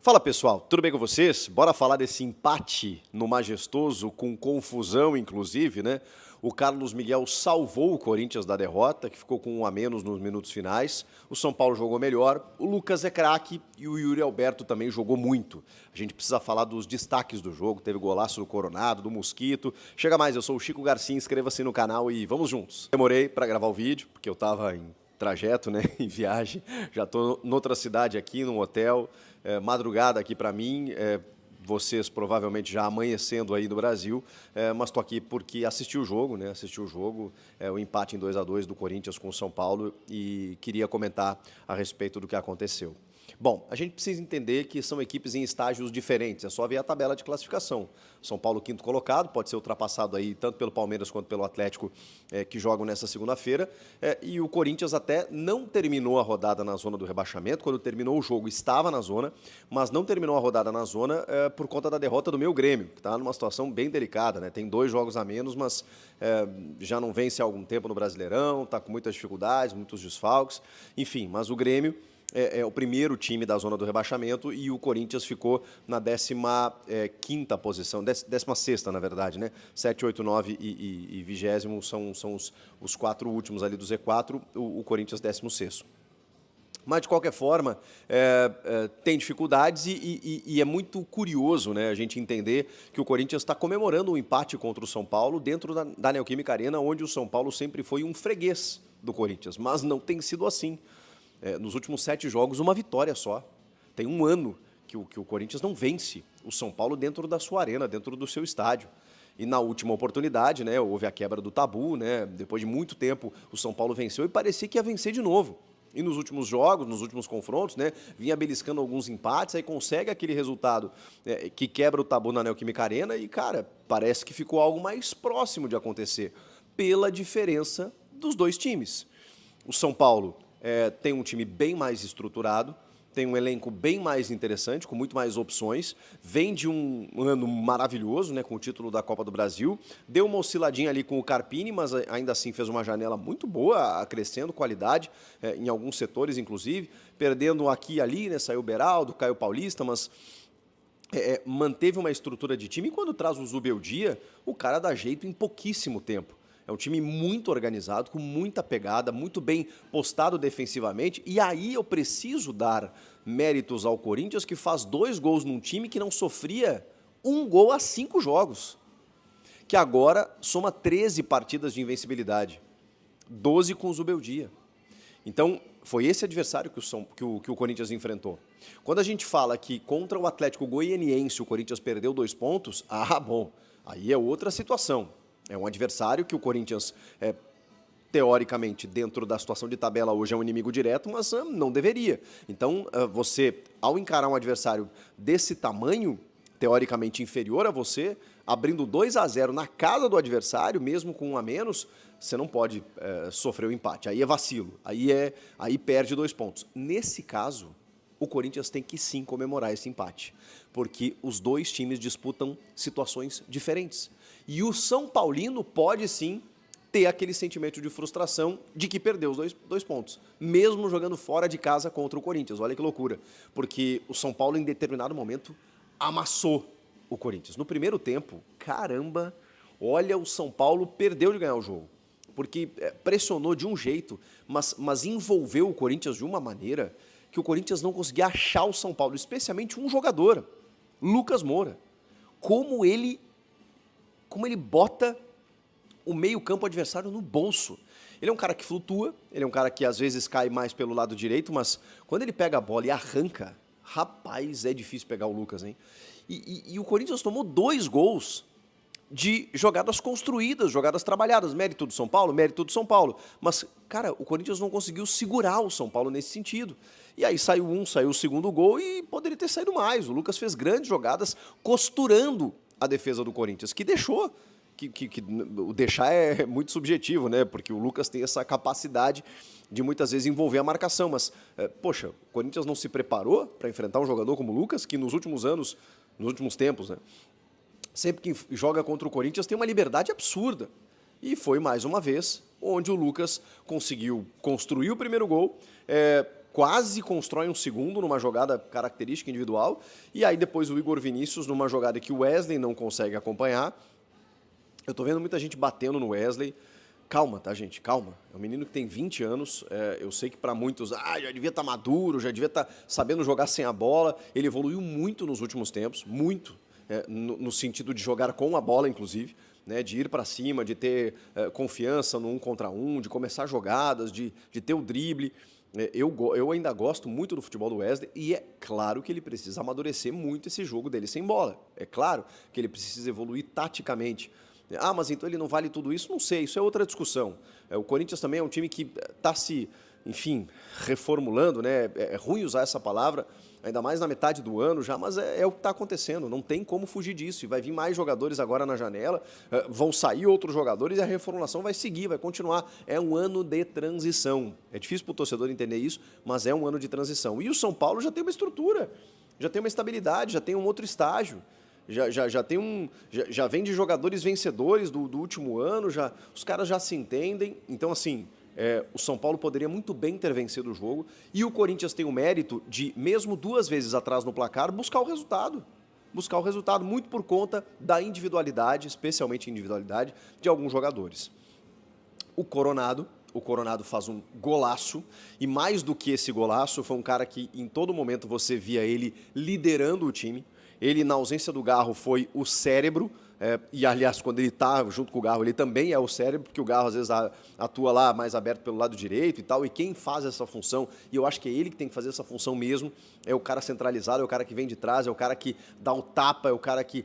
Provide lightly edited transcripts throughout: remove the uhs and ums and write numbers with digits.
Fala pessoal, tudo bem com vocês? Bora falar desse empate no Majestoso, com confusão inclusive, né? O Carlos Miguel salvou o Corinthians da derrota, que ficou com 1 a menos nos minutos finais. O São Paulo jogou melhor, o Lucas é craque e o Yuri Alberto também jogou muito. A gente precisa falar dos destaques do jogo, teve golaço do Coronado, do Mosquito. Chega mais, eu sou o Chico Garcia, inscreva-se no canal e vamos juntos. Demorei para gravar o vídeo, porque eu estava em trajeto, né, em viagem, já estou noutra cidade aqui, num hotel, madrugada aqui para mim, vocês provavelmente já amanhecendo aí no Brasil, mas estou aqui porque assisti o jogo, né, o empate em 2 a 2 do Corinthians com o São Paulo e queria comentar a respeito do que aconteceu. Bom, a gente precisa entender que são equipes em estágios diferentes, é só ver a tabela de classificação. São Paulo, quinto colocado, pode ser ultrapassado aí tanto pelo Palmeiras quanto pelo Atlético, que jogam nessa segunda-feira. E o Corinthians até não terminou a rodada na zona do rebaixamento, quando terminou o jogo estava na zona, mas não terminou a rodada na zona por conta da derrota do meu Grêmio, que está numa situação bem delicada, né? Tem 2 jogos a menos, mas já não vence há algum tempo no Brasileirão, está com muitas dificuldades, muitos desfalques, enfim, mas o Grêmio é o primeiro time da zona do rebaixamento e o Corinthians ficou na 15ª posição, 16ª na verdade, né? 7, 8, 9 e 20º são os 4 últimos ali do Z4, o Corinthians 16º. Mas, de qualquer forma, tem dificuldades e é muito curioso, né, a gente entender que o Corinthians está comemorando um empate contra o São Paulo dentro da Neoquímica Arena, onde o São Paulo sempre foi um freguês do Corinthians, mas não tem sido assim. Nos últimos 7 jogos, uma vitória só. Tem 1 ano que o Corinthians não vence o São Paulo dentro da sua arena, dentro do seu estádio. E na última oportunidade, né, houve a quebra do tabu, né, depois de muito tempo o São Paulo venceu e parecia que ia vencer de novo. E nos últimos jogos, nos últimos confrontos, né, vinha beliscando alguns empates, aí consegue aquele resultado que quebra o tabu na Neoquímica Arena e, cara, parece que ficou algo mais próximo de acontecer, pela diferença dos 2 times. O São Paulo tem um time bem mais estruturado, tem um elenco bem mais interessante, com muito mais opções, vem de um ano maravilhoso, né, com o título da Copa do Brasil, deu uma osciladinha ali com o Carpini, mas ainda assim fez uma janela muito boa, crescendo qualidade, em alguns setores inclusive, perdendo aqui e ali, né, saiu o Beraldo, Caio Paulista, mas manteve uma estrutura de time e quando traz o Zubeldia, o cara dá jeito em pouquíssimo tempo. É um time muito organizado, com muita pegada, muito bem postado defensivamente. E aí eu preciso dar méritos ao Corinthians, que faz 2 gols num time que não sofria 1 gol há 5 jogos. Que agora soma 13 partidas de invencibilidade. 12 com o Zubeldia. Então, foi esse adversário que o Corinthians enfrentou. Quando a gente fala que contra o Atlético Goianiense o Corinthians perdeu 2 pontos, bom, aí é outra situação. É um adversário que o Corinthians, teoricamente, dentro da situação de tabela hoje é um inimigo direto, mas não deveria. Então, você, ao encarar um adversário desse tamanho, teoricamente inferior a você, abrindo 2 a 0 na casa do adversário, mesmo com 1 a menos, você não pode sofrer o empate. Aí é vacilo, aí perde 2 pontos. Nesse caso, o Corinthians tem que sim comemorar esse empate, porque os 2 times disputam situações diferentes. E o São Paulino pode sim ter aquele sentimento de frustração de que perdeu os 2 pontos, mesmo jogando fora de casa contra o Corinthians. Olha que loucura, porque o São Paulo em determinado momento amassou o Corinthians. No primeiro tempo, caramba, olha, o São Paulo perdeu de ganhar o jogo, porque pressionou de um jeito, mas envolveu o Corinthians de uma maneira que o Corinthians não conseguia achar o São Paulo, especialmente um jogador, Lucas Moura. Como ele bota o meio-campo adversário no bolso. Ele é um cara que flutua, ele é um cara que às vezes cai mais pelo lado direito, mas quando ele pega a bola e arranca, rapaz, é difícil pegar o Lucas, hein? E o Corinthians tomou 2 gols de jogadas construídas, jogadas trabalhadas. Mérito do São Paulo? Mérito do São Paulo. Mas, cara, o Corinthians não conseguiu segurar o São Paulo nesse sentido. E aí saiu o 2º gol e poderia ter saído mais. O Lucas fez grandes jogadas costurando a defesa do Corinthians, que deixou, o deixar é muito subjetivo, né? Porque o Lucas tem essa capacidade de muitas vezes envolver a marcação, mas, poxa, o Corinthians não se preparou para enfrentar um jogador como o Lucas, que nos últimos anos, nos últimos tempos, né? Sempre que joga contra o Corinthians tem uma liberdade absurda. E foi mais uma vez onde o Lucas conseguiu construir o primeiro gol, quase constrói um segundo numa jogada característica individual, e aí depois o Igor Vinícius numa jogada que o Wesley não consegue acompanhar. Eu tô vendo muita gente batendo no Wesley. Calma, tá, gente? Calma. É um menino que tem 20 anos. Eu sei que para muitos, já devia estar maduro, já devia estar sabendo jogar sem a bola. Ele evoluiu muito nos últimos tempos, muito, no sentido de jogar com a bola, inclusive, né, de ir para cima, de ter confiança no 1 contra 1, de começar jogadas, de ter o drible. Eu ainda gosto muito do futebol do Wesley e é claro que ele precisa amadurecer muito esse jogo dele sem bola. É claro que ele precisa evoluir taticamente. Mas então ele não vale tudo isso? Não sei, isso é outra discussão. O Corinthians também é um time que está se, enfim, reformulando, né? É ruim usar essa palavra, ainda mais na metade do ano já, mas é o que está acontecendo, não tem como fugir disso. E vai vir mais jogadores agora na janela, vão sair outros jogadores e a reformulação vai seguir, vai continuar. É um ano de transição. É difícil para o torcedor entender isso, mas é um ano de transição. E o São Paulo já tem uma estrutura, já tem uma estabilidade, já tem um outro estágio. Já vem de jogadores vencedores do último ano, os caras já se entendem. Então, assim, o São Paulo poderia muito bem ter vencido o jogo e o Corinthians tem o mérito de, mesmo 2 vezes atrás no placar, buscar o resultado. Buscar o resultado muito por conta da individualidade, especialmente individualidade, de alguns jogadores. O Coronado faz um golaço e, mais do que esse golaço, foi um cara que em todo momento você via ele liderando o time. Ele, na ausência do Garro, foi o cérebro, e, aliás, quando ele está junto com o Garro, ele também é o cérebro, porque o Garro, às vezes, atua lá mais aberto pelo lado direito e tal, e quem faz essa função, e eu acho que é ele que tem que fazer essa função mesmo, é o cara centralizado, é o cara que vem de trás, é o cara que dá o tapa, é o cara que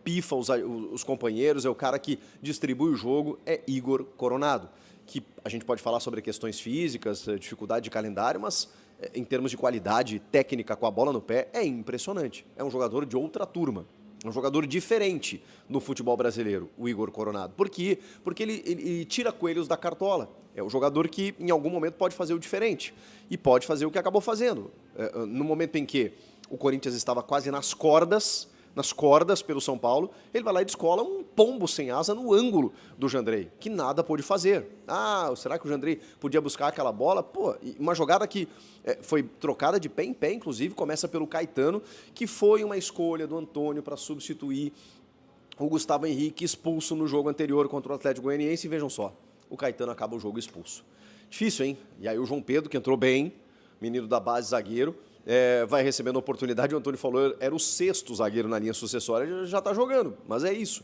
pifa os companheiros, é o cara que distribui o jogo, é Igor Coronado, que a gente pode falar sobre questões físicas, dificuldade de calendário, mas em termos de qualidade técnica com a bola no pé, é impressionante. É um jogador de outra turma. É um jogador diferente no futebol brasileiro, o Igor Coronado. Por quê? Porque ele tira coelhos da cartola. É o jogador que, em algum momento, pode fazer o diferente. E pode fazer o que acabou fazendo. No momento em que o Corinthians estava quase nas cordas pelo São Paulo, ele vai lá e descola um pombo sem asa no ângulo do Jandrei, que nada pôde fazer. Será que o Jandrei podia buscar aquela bola? Pô, uma jogada que foi trocada de pé em pé, inclusive, começa pelo Caetano, que foi uma escolha do Antônio para substituir o Gustavo Henrique, expulso no jogo anterior contra o Atlético Goianiense, e vejam só, o Caetano acaba o jogo expulso. Difícil, hein? E aí o João Pedro, que entrou bem, menino da base, zagueiro, vai recebendo a oportunidade. O Antônio falou, era o 6º zagueiro na linha sucessória, já está jogando, mas é isso.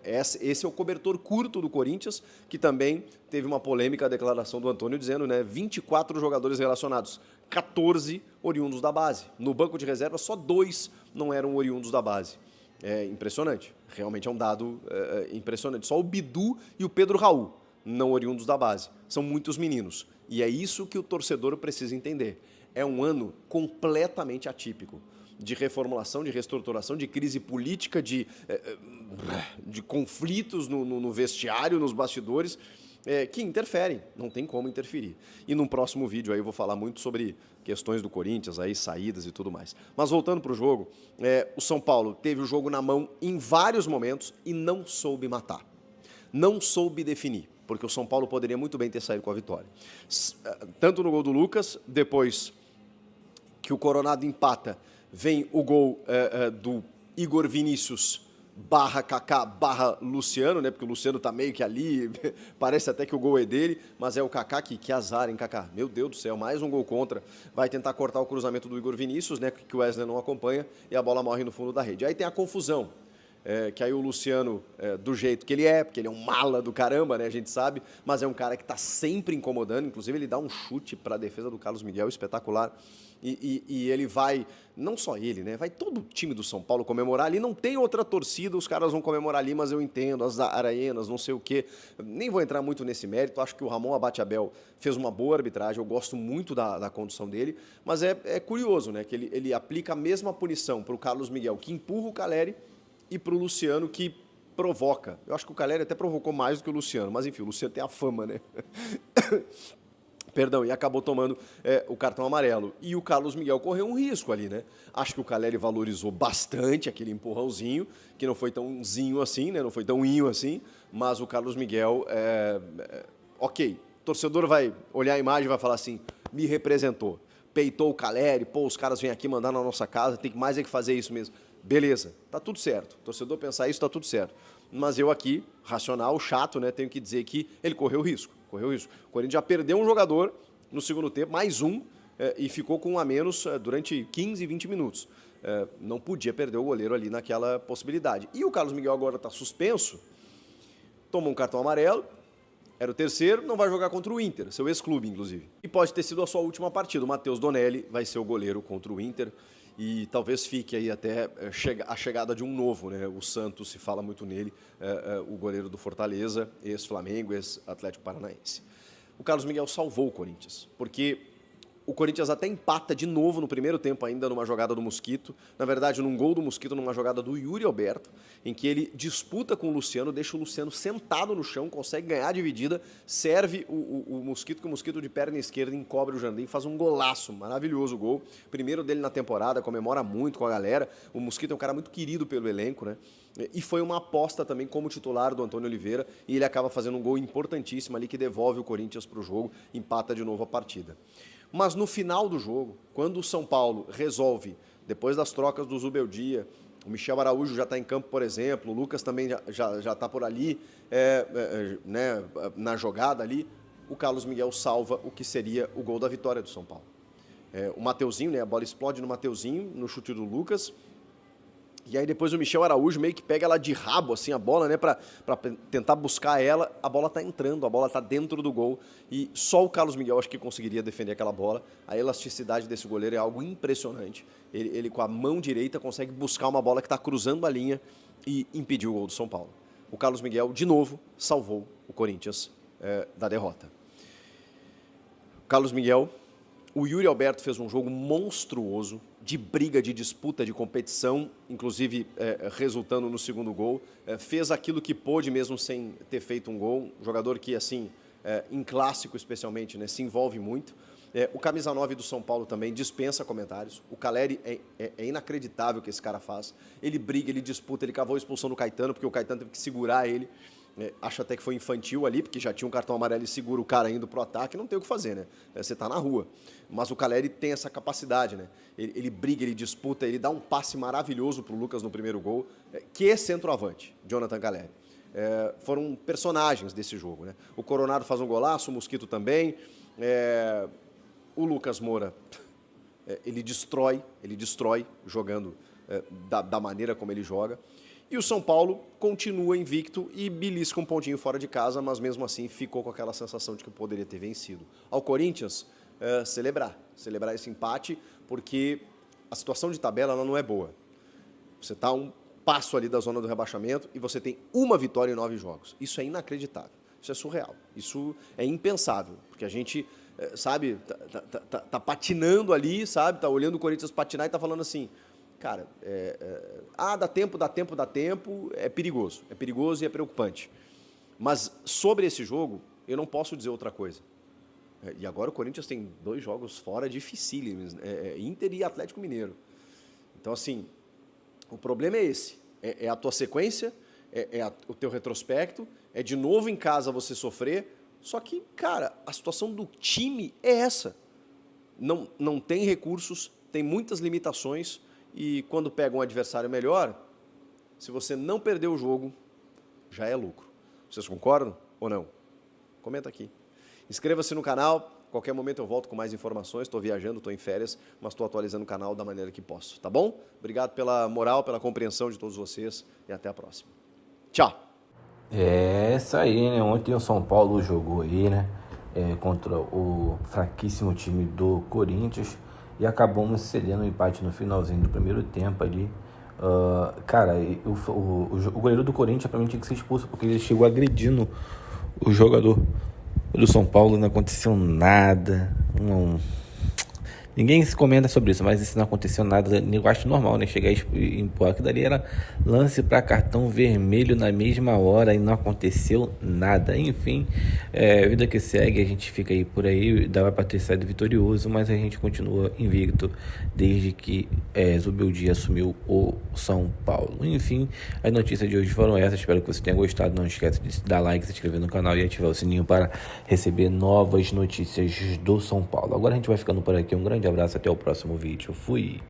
Esse é o cobertor curto do Corinthians, que também teve uma polêmica a declaração do Antônio dizendo, 24 jogadores relacionados, 14 oriundos da base. No banco de reserva, só 2 não eram oriundos da base. É impressionante, realmente é um dado impressionante. Só o Bidu e o Pedro Raul, não oriundos da base. São muitos meninos. E é isso que o torcedor precisa entender. É um ano completamente atípico, de reformulação, de reestruturação, de crise política, de conflitos no vestiário, nos bastidores, que interferem, não tem como interferir. E num próximo vídeo aí eu vou falar muito sobre questões do Corinthians, aí, saídas e tudo mais. Mas voltando para o jogo, o São Paulo teve o jogo na mão em vários momentos e não soube matar, não soube definir, porque o São Paulo poderia muito bem ter saído com a vitória. Tanto no gol do Lucas, depois que o Coronado empata, vem o gol do Igor Vinícius / Kaká / Luciano, porque o Luciano tá meio que ali, parece até que o gol é dele, mas é o Kaká que azar, hein, Kaká? Meu Deus do céu, mais um gol contra. Vai tentar cortar o cruzamento do Igor Vinícius, que o Wesley não acompanha, e a bola morre no fundo da rede. Aí tem a confusão. Que aí o Luciano, do jeito que ele é, porque ele é um mala do caramba, a gente sabe, mas é um cara que está sempre incomodando, inclusive ele dá um chute para a defesa do Carlos Miguel, espetacular, e ele vai, não só ele, vai todo o time do São Paulo comemorar ali, não tem outra torcida, os caras vão comemorar ali, mas eu entendo, as Araianas, não sei o quê, nem vou entrar muito nesse mérito, acho que o Ramon Abate-Abel fez uma boa arbitragem, eu gosto muito da condução dele, mas é curioso, que ele aplica a mesma punição para o Carlos Miguel, que empurra o Caleri, e para o Luciano, que provoca. Eu acho que o Caleri até provocou mais do que o Luciano, mas enfim, o Luciano tem a fama, Perdão, e acabou tomando o cartão amarelo. E o Carlos Miguel correu um risco ali, Acho que o Caleri valorizou bastante aquele empurrãozinho, que não foi tão zinho assim, não foi tão inho assim, mas o Carlos Miguel, ok, o torcedor vai olhar a imagem e vai falar assim, me representou. peitou o Caleri, pô, os caras vêm aqui mandar na nossa casa, tem que mais é que fazer isso mesmo. Beleza, tá tudo certo. O torcedor pensar isso, tá tudo certo. Mas eu aqui, racional, chato, né, tenho que dizer que ele correu risco. O Corinthians já perdeu um jogador no segundo tempo, mais um, e ficou com um a menos durante 15, 20 minutos. Não podia perder o goleiro ali naquela possibilidade. E o Carlos Miguel agora está suspenso, tomou um cartão amarelo, era o terceiro, não vai jogar contra o Inter, seu ex-clube, inclusive. E pode ter sido a sua última partida. O Matheus Donelli vai ser o goleiro contra o Inter e talvez fique aí até a chegada de um novo, né? O Santos, se fala muito nele, o goleiro do Fortaleza, ex-Flamengo, ex-Atlético Paranaense. O Carlos Miguel salvou o Corinthians, porque o Corinthians até empata de novo no primeiro tempo ainda numa jogada do Mosquito, na verdade num gol do Mosquito, numa jogada do Yuri Alberto, em que ele disputa com o Luciano, deixa o Luciano sentado no chão, consegue ganhar a dividida, serve o Mosquito, que o Mosquito de perna esquerda encobre o Jardim, faz um golaço, maravilhoso gol, primeiro dele na temporada, comemora muito com a galera, o Mosquito é um cara muito querido pelo elenco, né? E foi uma aposta também como titular do Antônio Oliveira, e ele acaba fazendo um gol importantíssimo ali que devolve o Corinthians para o jogo, empata de novo a partida. Mas no final do jogo, quando o São Paulo resolve, depois das trocas do Zubeldia, o Michel Araújo já está em campo, por exemplo, o Lucas também já está por ali, né, na jogada ali, o Carlos Miguel salva o que seria o gol da vitória do São Paulo. O Mateuzinho, né, a bola explode no Mateuzinho, no chute do Lucas, e aí depois o Michel Araújo meio que pega ela de rabo, assim, a bola, né, para tentar buscar ela, a bola tá entrando, a bola tá dentro do gol, e só o Carlos Miguel acho que conseguiria defender aquela bola. A elasticidade desse goleiro é algo impressionante. Ele com a mão direita consegue buscar uma bola que está cruzando a linha e impedir o gol do São Paulo. O Carlos Miguel, de novo, salvou o Corinthians da derrota. O Carlos Miguel, o Yuri Alberto fez um jogo monstruoso, de briga, de disputa, de competição, inclusive resultando no segundo gol. Fez aquilo que pôde mesmo sem ter feito um gol. Um jogador que, assim, em clássico especialmente, né, se envolve muito. O camisa 9 do São Paulo também dispensa comentários. O Caleri é inacreditável o que esse cara faz. Ele briga, ele disputa, ele cavou a expulsão do Caetano, porque o Caetano teve que segurar ele. Acho até que foi infantil ali, porque já tinha um cartão amarelo e segura o cara indo pro ataque, não tem o que fazer, né? Você tá na rua. Mas o Caleri tem essa capacidade, né? Ele briga, ele disputa, ele dá um passe maravilhoso pro Lucas no primeiro gol, que é centroavante, Jonathan Caleri. Foram personagens desse jogo, né? O Coronado faz um golaço, o Mosquito também. O Lucas Moura, ele destrói jogando da maneira como ele joga. E o São Paulo continua invicto e belisca um pontinho fora de casa, mas mesmo assim ficou com aquela sensação de que poderia ter vencido. Ao Corinthians, celebrar esse empate, porque a situação de tabela ela não é boa. Você está um passo ali da zona do rebaixamento e você tem uma vitória em 9 jogos. Isso é inacreditável, isso é surreal, isso é impensável, porque a gente, sabe, tá patinando ali, sabe, tá olhando o Corinthians patinar e tá falando assim... Cara, dá tempo, é perigoso e é preocupante. Mas sobre esse jogo, eu não posso dizer outra coisa. E agora o Corinthians tem 2 jogos fora dificílimos, Inter e Atlético Mineiro. Então, assim, o problema é esse. É a tua sequência, o teu retrospecto, é de novo em casa você sofrer. Só que, cara, a situação do time é essa. Não tem recursos, tem muitas limitações. E quando pega um adversário melhor, se você não perder o jogo, já é lucro. Vocês concordam ou não? Comenta aqui. Inscreva-se no canal. Qualquer momento eu volto com mais informações. Estou viajando, estou em férias, mas estou atualizando o canal da maneira que posso. Tá bom? Obrigado pela moral, pela compreensão de todos vocês e até a próxima. Tchau! Isso aí, né? Ontem o São Paulo jogou aí, né? Contra o fraquíssimo time do Corinthians. E acabamos cedendo um empate no finalzinho do primeiro tempo ali. Cara, o goleiro do Corinthians pra mim tinha que ser expulso, porque ele chegou agredindo o jogador do São Paulo. Não aconteceu nada. Ninguém se comenta sobre isso, mas isso não aconteceu nada. Eu acho normal, né? Chegar e empurrar. Que dali era lance para cartão vermelho na mesma hora e não aconteceu nada. Enfim, vida que segue, a gente fica aí por aí. Dava para ter saído vitorioso, mas a gente continua invicto desde que Zubeldia assumiu o São Paulo. Enfim, as notícias de hoje foram essas. Espero que você tenha gostado. Não esqueça de dar like, se inscrever no canal e ativar o sininho para receber novas notícias do São Paulo. Agora a gente vai ficando por aqui. Um grande grande abraço, até o próximo vídeo. Fui!